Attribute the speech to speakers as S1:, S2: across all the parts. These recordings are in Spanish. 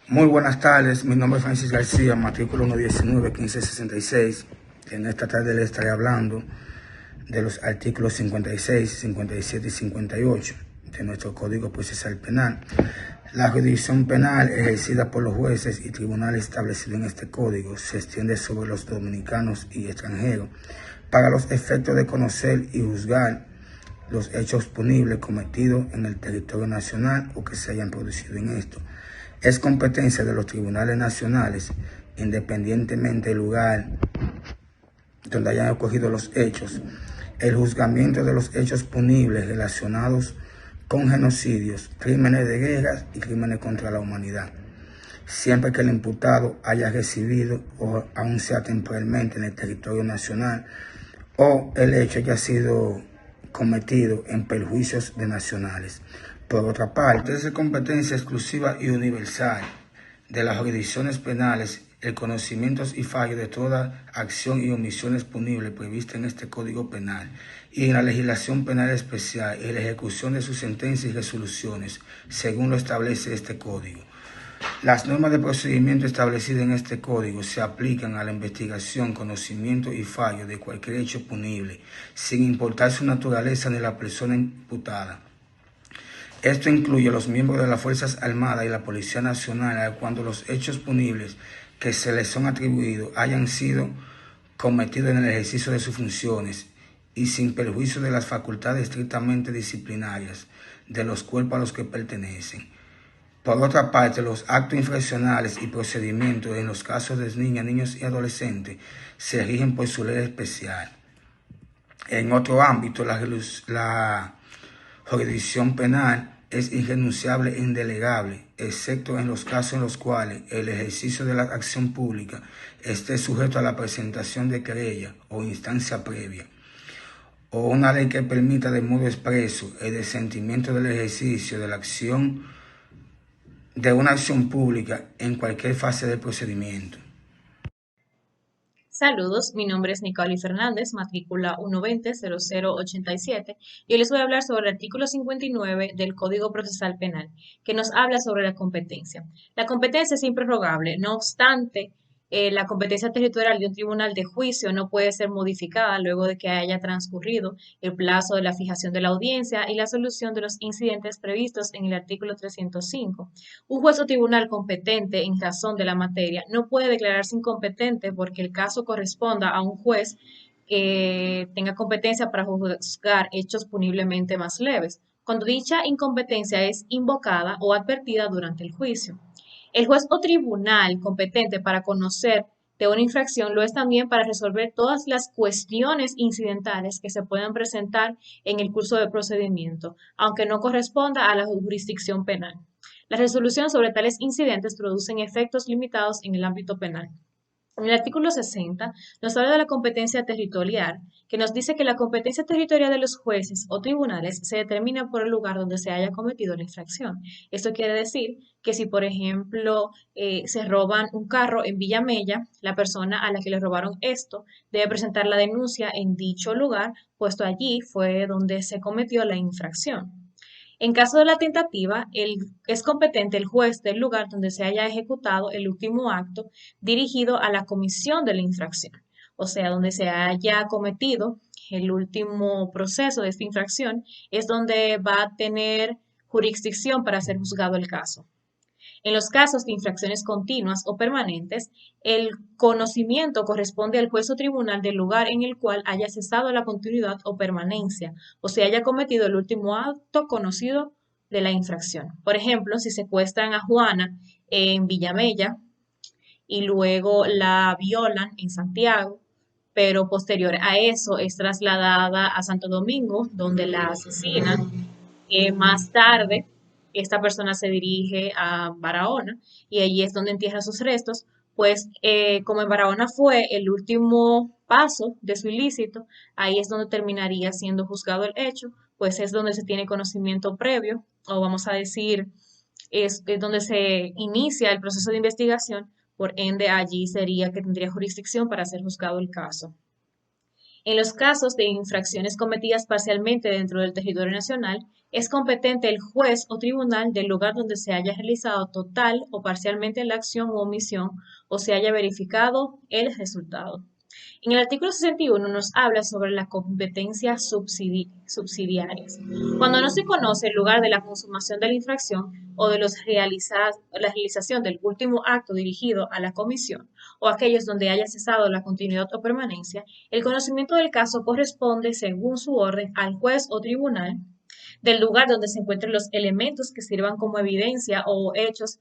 S1: Muy buenas tardes, mi nombre es Francis García, matrícula 119-1566. En esta tarde les estaré hablando de los artículos 56, 57 y 58 de nuestro Código Procesal Penal. La jurisdicción penal ejercida por los jueces y tribunales establecidos en este código se extiende sobre los dominicanos y extranjeros para los efectos de conocer y juzgar los hechos punibles cometidos en el territorio nacional o que se hayan producido en esto. Es competencia de los tribunales nacionales, independientemente del lugar donde hayan ocurrido los hechos, el juzgamiento de los hechos punibles relacionados con genocidios, crímenes de guerra y crímenes contra la humanidad, siempre que el imputado haya residido o aún sea temporalmente en el territorio nacional o el hecho haya sido cometido en perjuicios de nacionales. Por otra parte, es de competencia exclusiva y universal de las jurisdicciones penales el conocimiento y fallo de toda acción y omisiones punibles previstas en este Código Penal y en la legislación penal especial y la ejecución de sus sentencias y resoluciones, según lo establece este Código. Las normas de procedimiento establecidas en este código se aplican a la investigación, conocimiento y fallo de cualquier hecho punible, sin importar su naturaleza ni la persona imputada. Esto incluye a los miembros de las Fuerzas Armadas y la Policía Nacional cuando los hechos punibles que se les son atribuidos hayan sido cometidos en el ejercicio de sus funciones y sin perjuicio de las facultades estrictamente disciplinarias de los cuerpos a los que pertenecen. Por otra parte, los actos infraccionales y procedimientos en los casos de niñas, niños y adolescentes se rigen por su ley especial. En otro ámbito, la jurisdicción penal es irrenunciable e indelegable, excepto en los casos en los cuales el ejercicio de la acción pública esté sujeto a la presentación de querella o instancia previa, o una ley que permita de modo expreso el desentimiento del ejercicio de la acción de una acción pública en cualquier fase del procedimiento.
S2: Saludos, mi nombre es Nicole Fernández, matrícula 120-0087, y hoy les voy a hablar sobre el artículo 59 del Código Procesal Penal, que nos habla sobre la competencia. La competencia es improrrogable, no obstante, la competencia territorial de un tribunal de juicio no puede ser modificada luego de que haya transcurrido el plazo de la fijación de la audiencia y la solución de los incidentes previstos en el artículo 305. Un juez o tribunal competente en razón de la materia no puede declararse incompetente porque el caso corresponda a un juez que tenga competencia para juzgar hechos puniblemente más leves, cuando dicha incompetencia es invocada o advertida durante el juicio. El juez o tribunal competente para conocer de una infracción lo es también para resolver todas las cuestiones incidentales que se puedan presentar en el curso del procedimiento, aunque no corresponda a la jurisdicción penal. La resolución sobre tales incidentes producen efectos limitados en el ámbito penal. En el artículo 60 nos habla de la competencia territorial, que nos dice que la competencia territorial de los jueces o tribunales se determina por el lugar donde se haya cometido la infracción. Esto quiere decir que si, por ejemplo, se roban un carro en Villamella, la persona a la que le robaron esto debe presentar la denuncia en dicho lugar, puesto allí fue donde se cometió la infracción. En caso de la tentativa, es competente el juez del lugar donde se haya ejecutado el último acto dirigido a la comisión de la infracción, o sea, donde se haya cometido el último proceso de esta infracción, es donde va a tener jurisdicción para ser juzgado el caso. En los casos de infracciones continuas o permanentes, el conocimiento corresponde al juez o tribunal del lugar en el cual haya cesado la continuidad o permanencia, o se haya cometido el último acto conocido de la infracción. Por ejemplo, si secuestran a Juana en Villamella y luego la violan en Santiago, pero posterior a eso es trasladada a Santo Domingo, donde la asesinan. Más tarde, esta persona se dirige a Barahona y allí es donde entierra sus restos, pues como en Barahona fue el último paso de su ilícito, ahí es donde terminaría siendo juzgado el hecho, pues es donde se tiene conocimiento previo, o vamos a decir, es donde se inicia el proceso de investigación, por ende allí sería que tendría jurisdicción para ser juzgado el caso. En los casos de infracciones cometidas parcialmente dentro del territorio nacional, es competente el juez o tribunal del lugar donde se haya realizado total o parcialmente la acción u omisión o se haya verificado el resultado. En el artículo 61 nos habla sobre las competencias subsidiarias. Cuando no se conoce el lugar de la consumación de la infracción o de la realización del último acto dirigido a la comisión o aquellos donde haya cesado la continuidad o permanencia, el conocimiento del caso corresponde, según su orden, al juez o tribunal del lugar donde se encuentren los elementos que sirvan como evidencia o hechos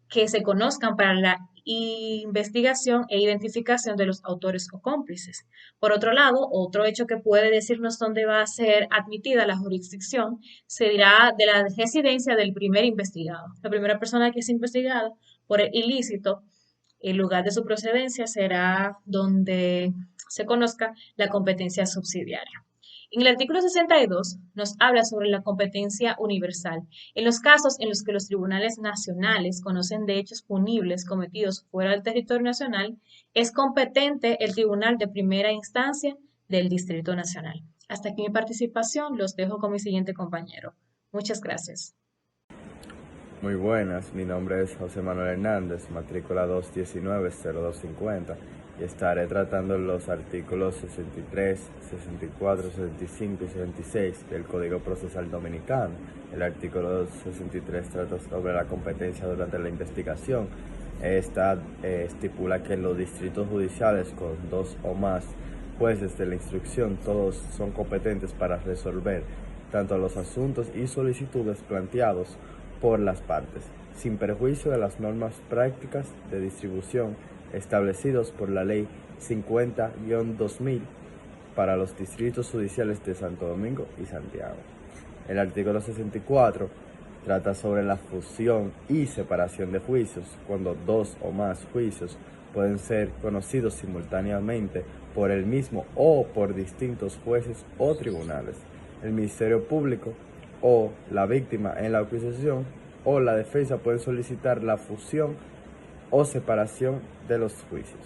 S2: que se conozcan para la investigación e identificación de los autores o cómplices. Por otro lado, otro hecho que puede decirnos dónde va a ser admitida la jurisdicción se dirá de la residencia del primer investigado. La primera persona que es investigada por el ilícito, el lugar de su procedencia será donde se conozca la competencia subsidiaria. En el artículo 62 nos habla sobre la competencia universal. En los casos en los que los tribunales nacionales conocen de hechos punibles cometidos fuera del territorio nacional, es competente el tribunal de primera instancia del Distrito Nacional. Hasta aquí mi participación, los dejo con mi siguiente compañero. Muchas gracias.
S3: Muy buenas, mi nombre es José Manuel Hernández, matrícula 219-0250, y estaré tratando los artículos 63, 64, 65 y 66 del Código Procesal Dominicano. El artículo 63 trata sobre la competencia durante la investigación. Esta estipula que los distritos judiciales con 2 o más jueces de la instrucción todos son competentes para resolver tanto los asuntos y solicitudes planteados por las partes, sin perjuicio de las normas prácticas de distribución establecidos por la Ley 50-2000 para los distritos judiciales de Santo Domingo y Santiago. El artículo 64 trata sobre la fusión y separación de juicios, cuando 2 o más juicios pueden ser conocidos simultáneamente por el mismo o por distintos jueces o tribunales. El Ministerio Público o la víctima en la acusación o la defensa pueden solicitar la fusión o separación de los juicios.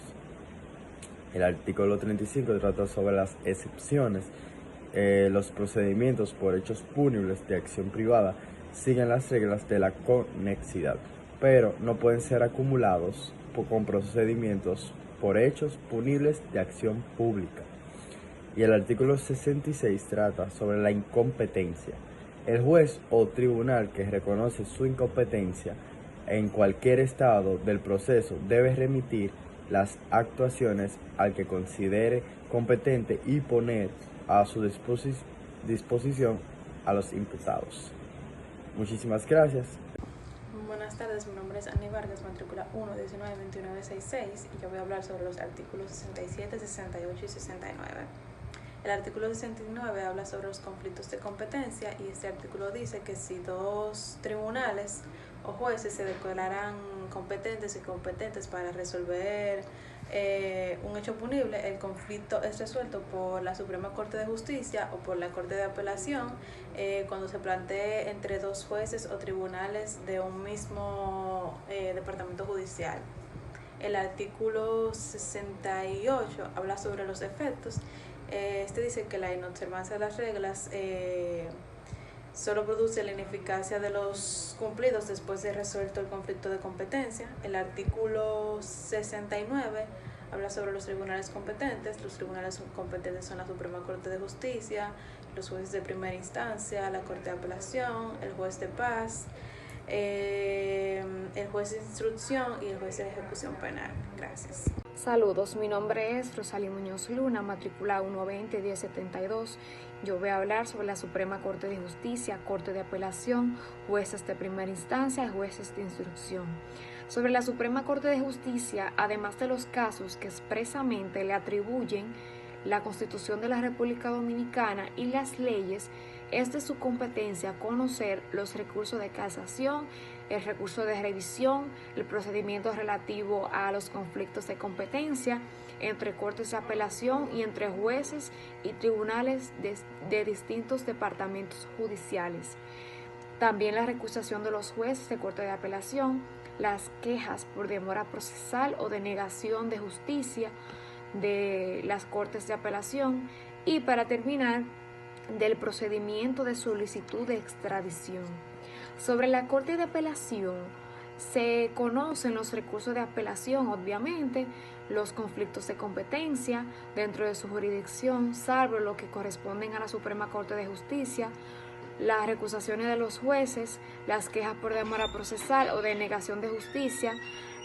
S3: El artículo 35 trata sobre las excepciones. Los procedimientos por hechos punibles de acción privada siguen las reglas de la conexidad, pero no pueden ser acumulados con procedimientos por hechos punibles de acción pública. Y el artículo 66 trata sobre la incompetencia. El juez o tribunal que reconoce su incompetencia en cualquier estado del proceso debe remitir las actuaciones al que considere competente y poner a su disposición a los imputados. Muchísimas gracias.
S4: Buenas tardes, mi nombre es Annie Vargas, matrícula 1-19-2966, y yo voy a hablar sobre los artículos 67, 68 y 69. El artículo 69 habla sobre los conflictos de competencia, y este artículo dice que si 2 tribunales o jueces se declaran competentes y incompetentes para resolver un hecho punible, el conflicto es resuelto por la Suprema Corte de Justicia o por la Corte de Apelación cuando se plantee entre 2 jueces o tribunales de un mismo departamento judicial. El artículo 68 habla sobre los efectos. Este dice que la inobservancia de las reglas solo produce la ineficacia de los cumplidos después de resuelto el conflicto de competencia. El artículo 69 habla sobre los tribunales competentes. Los tribunales competentes son la Suprema Corte de Justicia, los jueces de primera instancia, la Corte de Apelación, el juez de paz, el juez de instrucción y el juez de ejecución penal. Gracias.
S5: Saludos, mi nombre es Rosalí Muñoz Luna, matrícula 120-1072. Yo voy a hablar sobre la Suprema Corte de Justicia, Corte de Apelación, jueces de primera instancia y jueces de instrucción. Sobre la Suprema Corte de Justicia, además de los casos que expresamente le atribuyen la Constitución de la República Dominicana y las leyes, es de su competencia conocer los recursos de casación, el recurso de revisión, el procedimiento relativo a los conflictos de competencia entre cortes de apelación y entre jueces y tribunales de distintos departamentos judiciales. También la recusación de los jueces de corte de apelación, las quejas por demora procesal o denegación de justicia de las cortes de apelación, Y para terminar, del procedimiento de solicitud de extradición. Sobre la Corte de Apelación, se conocen los recursos de apelación, obviamente, los conflictos de competencia dentro de su jurisdicción, salvo lo que corresponden a la Suprema Corte de Justicia, las recusaciones de los jueces, las quejas por demora procesal o denegación de justicia,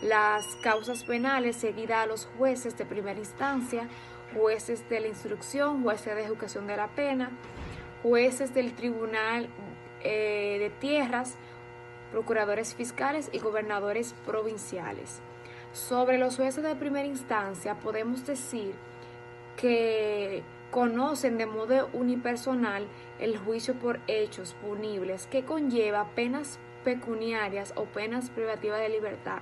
S5: las causas penales seguidas a los jueces de primera instancia, jueces de la instrucción, jueces de ejecución de la pena, jueces del tribunal de tierras, procuradores fiscales y gobernadores provinciales. Sobre los jueces de primera instancia podemos decir que conocen de modo unipersonal el juicio por hechos punibles que conlleva penas pecuniarias o penas privativas de libertad,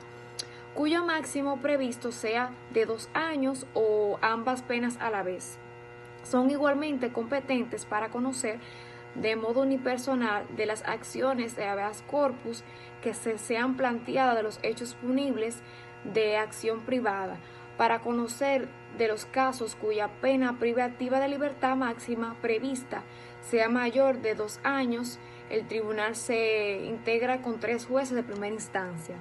S5: cuyo máximo previsto sea de 2 años o ambas penas a la vez. Son igualmente competentes para conocer de modo unipersonal de las acciones de habeas corpus que se sean planteadas de los hechos punibles de acción privada, para conocer de los casos cuya pena privativa de libertad máxima prevista sea mayor de 2 años. El tribunal se integra con 3 jueces de primera instancia.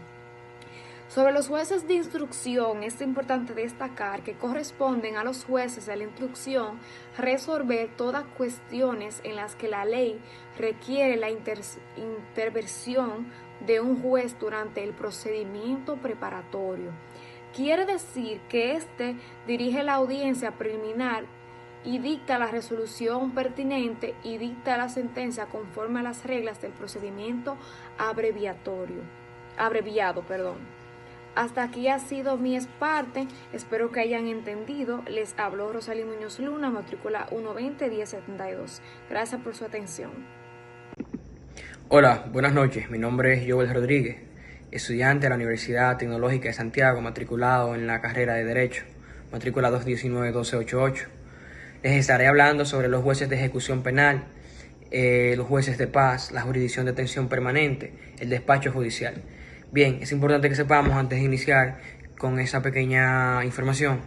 S5: Sobre los jueces de instrucción, es importante destacar que corresponden a los jueces de la instrucción resolver todas cuestiones en las que la ley requiere la intervención de un juez durante el procedimiento preparatorio. Quiere decir que éste dirige la audiencia preliminar y dicta la resolución pertinente y dicta la sentencia conforme a las reglas del procedimiento abreviado. Hasta aquí ha sido mi parte, espero que hayan entendido. Les habló Rosalí Muñoz Luna, matrícula 120-1072. Gracias por su atención.
S6: Hola, buenas noches. Mi nombre es Joel Rodríguez, estudiante de la Universidad Tecnológica de Santiago, matriculado en la carrera de Derecho, matrícula 219-1288. Les estaré hablando sobre los jueces de ejecución penal, los jueces de paz, la jurisdicción de atención permanente, el despacho judicial. Bien, es importante que sepamos antes de iniciar con esa pequeña exposición,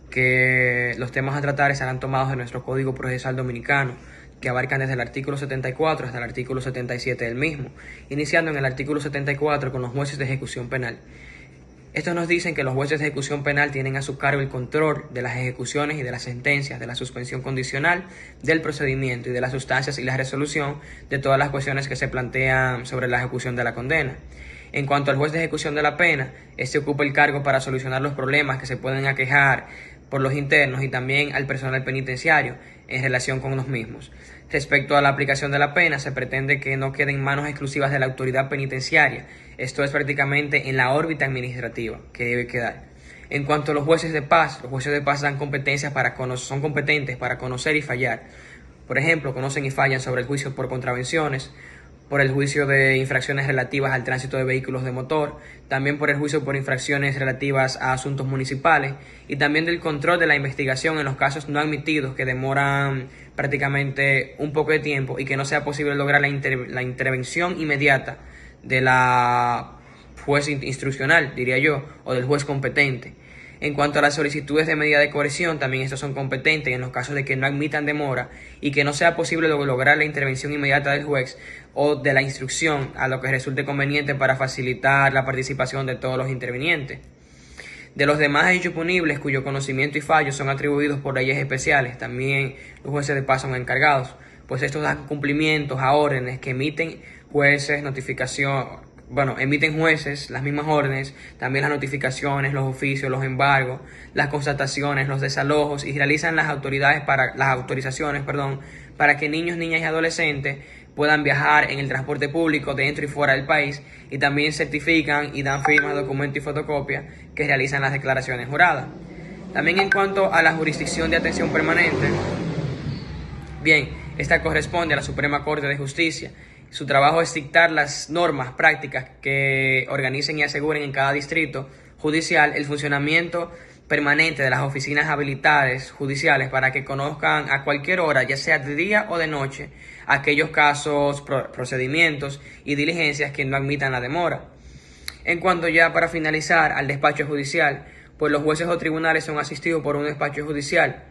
S6: que los temas a tratar estarán tomados de nuestro Código Procesal Dominicano, que abarcan desde el artículo 74 hasta el artículo 77 del mismo, iniciando en el artículo 74 con los jueces de ejecución penal. Estos nos dicen que los jueces de ejecución penal tienen a su cargo el control de las ejecuciones y de las sentencias, de la suspensión condicional, del procedimiento y de las sustancias y la resolución de todas las cuestiones que se plantean sobre la ejecución de la condena. En cuanto al juez de ejecución de la pena, este ocupa el cargo para solucionar los problemas que se pueden aquejar por los internos y también al personal penitenciario en relación con los mismos. Respecto a la aplicación de la pena, se pretende que no quede en manos exclusivas de la autoridad penitenciaria. Esto es prácticamente en la órbita administrativa que debe quedar. En cuanto a los jueces de paz son competentes para conocer y fallar. Por ejemplo, conocen y fallan sobre el juicio por contravenciones, por el juicio de infracciones relativas al tránsito de vehículos de motor, también por el juicio por infracciones relativas a asuntos municipales y también del control de la investigación en los casos no admitidos que demoran prácticamente un poco de tiempo y que no sea posible lograr la intervención inmediata de la juez instruccional, diría yo, o del juez competente. En cuanto a las solicitudes de medida de coerción, también estos son competentes en los casos de que no admitan demora y que no sea posible lograr la intervención inmediata del juez o de la instrucción a lo que resulte conveniente para facilitar la participación de todos los intervinientes. De los demás hechos punibles cuyo conocimiento y fallos son atribuidos por leyes especiales, también los jueces de paz son encargados, pues estos dan cumplimientos a órdenes que emiten jueces, emiten jueces las mismas órdenes, también las notificaciones, los oficios, los embargos, las constataciones, los desalojos y realizan las autorizaciones para que niños, niñas y adolescentes puedan viajar en el transporte público dentro y fuera del país y también certifican y dan firmas, documentos y fotocopias que realizan las declaraciones juradas. También en cuanto a la jurisdicción de atención permanente, bien, esta corresponde a la Suprema Corte de Justicia. Su trabajo es dictar las normas prácticas que organicen y aseguren en cada distrito judicial el funcionamiento permanente de las oficinas habilitadas judiciales para que conozcan a cualquier hora, ya sea de día o de noche, aquellos casos, procedimientos y diligencias que no admitan la demora. En cuanto ya para finalizar al despacho judicial, pues los jueces o tribunales son asistidos por un despacho judicial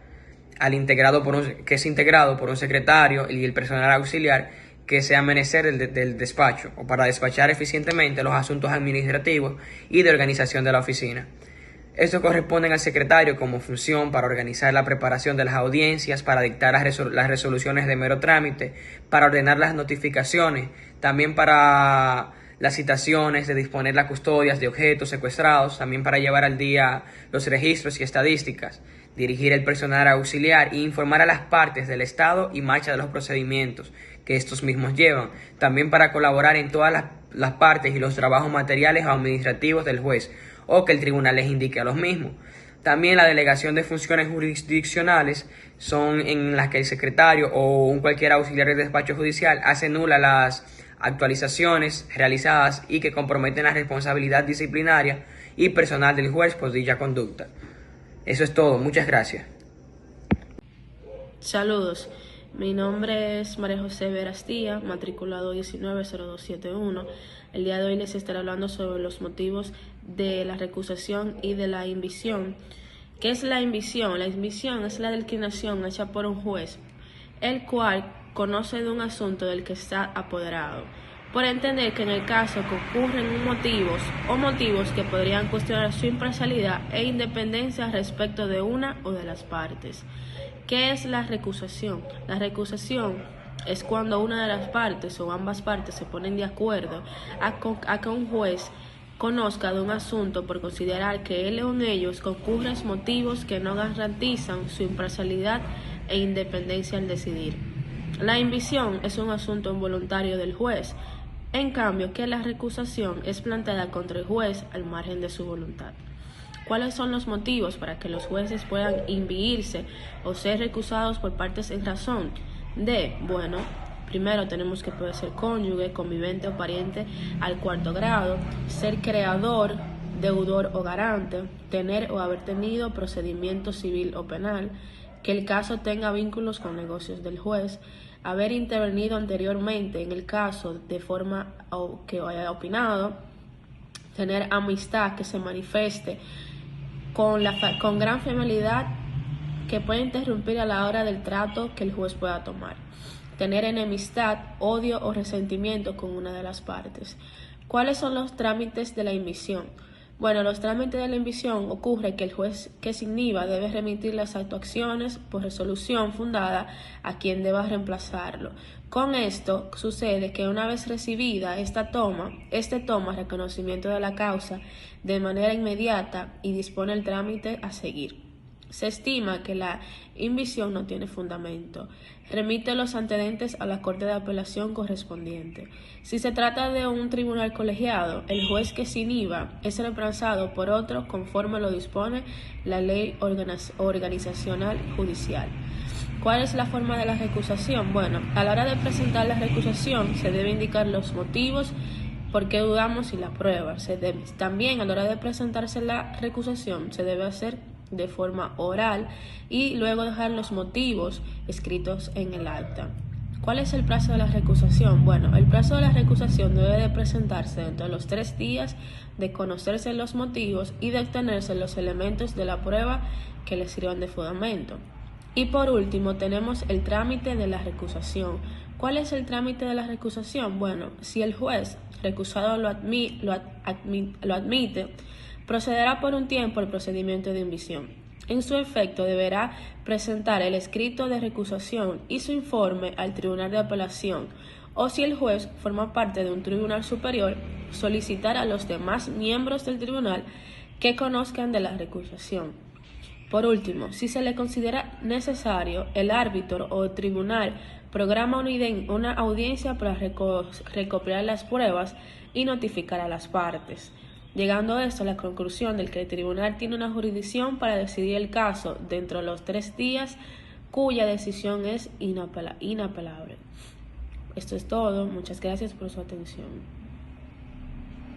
S6: que es integrado por un secretario y el personal auxiliar que sea menester del despacho o para despachar eficientemente los asuntos administrativos y de organización de la oficina. Estos corresponden al secretario como función para organizar la preparación de las audiencias, para dictar las resoluciones de mero trámite, para ordenar las notificaciones, también para las citaciones, de disponer las custodias de objetos secuestrados, también para llevar al día los registros y estadísticas, dirigir el personal auxiliar e informar a las partes del estado y marcha de los procedimientos que estos mismos llevan, también para colaborar en todas las partes y los trabajos materiales o administrativos del juez, o que el tribunal les indique a los mismos. También la delegación de funciones jurisdiccionales son en las que el secretario o cualquier auxiliar de despacho judicial hace nula las actualizaciones realizadas y que comprometen la responsabilidad disciplinaria y personal del juez por dicha conducta. Eso es todo. Muchas gracias.
S7: Saludos. Mi nombre es María José Verastía, matriculado 190271. El día de hoy les estaré hablando sobre los motivos de la recusación y de la invicción. ¿Qué es la invicción? La invicción es la declinación hecha por un juez, el cual conoce de un asunto del que está apoderado, por entender que en el caso que ocurren motivos que podrían cuestionar su imparcialidad e independencia respecto de una o de las partes. ¿Qué es la recusación? La recusación es cuando una de las partes o ambas partes se ponen de acuerdo a que un juez conozca de un asunto por considerar que él o en ellos concurren motivos que no garantizan su imparcialidad e independencia al decidir. La invicción es un asunto involuntario del juez, en cambio que la recusación es planteada contra el juez al margen de su voluntad. ¿Cuáles son los motivos para que los jueces puedan inhibirse o ser recusados por partes en razón de? Bueno, primero tenemos que puede ser cónyuge, convivente o pariente al cuarto grado, ser creador, deudor o garante, tener o haber tenido procedimiento civil o penal, que el caso tenga vínculos con negocios del juez, haber intervenido anteriormente en el caso de forma que haya opinado, tener amistad que se manifieste con gran familiaridad que puede interrumpir a la hora del trato que el juez pueda tomar, tener enemistad, odio o resentimiento con una de las partes. ¿Cuáles son los trámites de la invicción? Bueno, los trámites de la invicción ocurre que el juez que se inhiba debe remitir las actuaciones por resolución fundada a quien deba reemplazarlo. Con esto sucede que una vez recibida este toma reconocimiento de la causa de manera inmediata y dispone el trámite a seguir. Se estima que la invicción no tiene fundamento. Remite los antecedentes a la Corte de Apelación correspondiente. Si se trata de un tribunal colegiado, el juez que se inhiba es reemplazado por otro conforme lo dispone la ley organizacional judicial. ¿Cuál es la forma de la recusación? Bueno, a la hora de presentar la recusación se debe indicar los motivos por qué dudamos y la prueba. También a la hora de presentarse la recusación se debe hacer de forma oral y luego dejar los motivos escritos en el acta. ¿Cuál es el plazo de la recusación? Bueno, el plazo de la recusación debe de presentarse dentro de los 3 días de conocerse los motivos y de obtenerse los elementos de la prueba que le sirvan de fundamento. Y por último tenemos el trámite de la recusación. ¿Cuál es el trámite de la recusación? Bueno, si el juez recusado lo admite, procederá por un tiempo el procedimiento de invicción. En su efecto, deberá presentar el escrito de recusación y su informe al Tribunal de Apelación, o si el juez forma parte de un tribunal superior, solicitar a los demás miembros del tribunal que conozcan de la recusación. Por último, si se le considera necesario, el árbitro o el tribunal programa una audiencia para recopilar las pruebas y notificar a las partes, llegando a esto a la conclusión de que el tribunal tiene una jurisdicción para decidir el caso dentro de los 3 días, cuya decisión es inapelable. Esto es todo. Muchas gracias por su atención.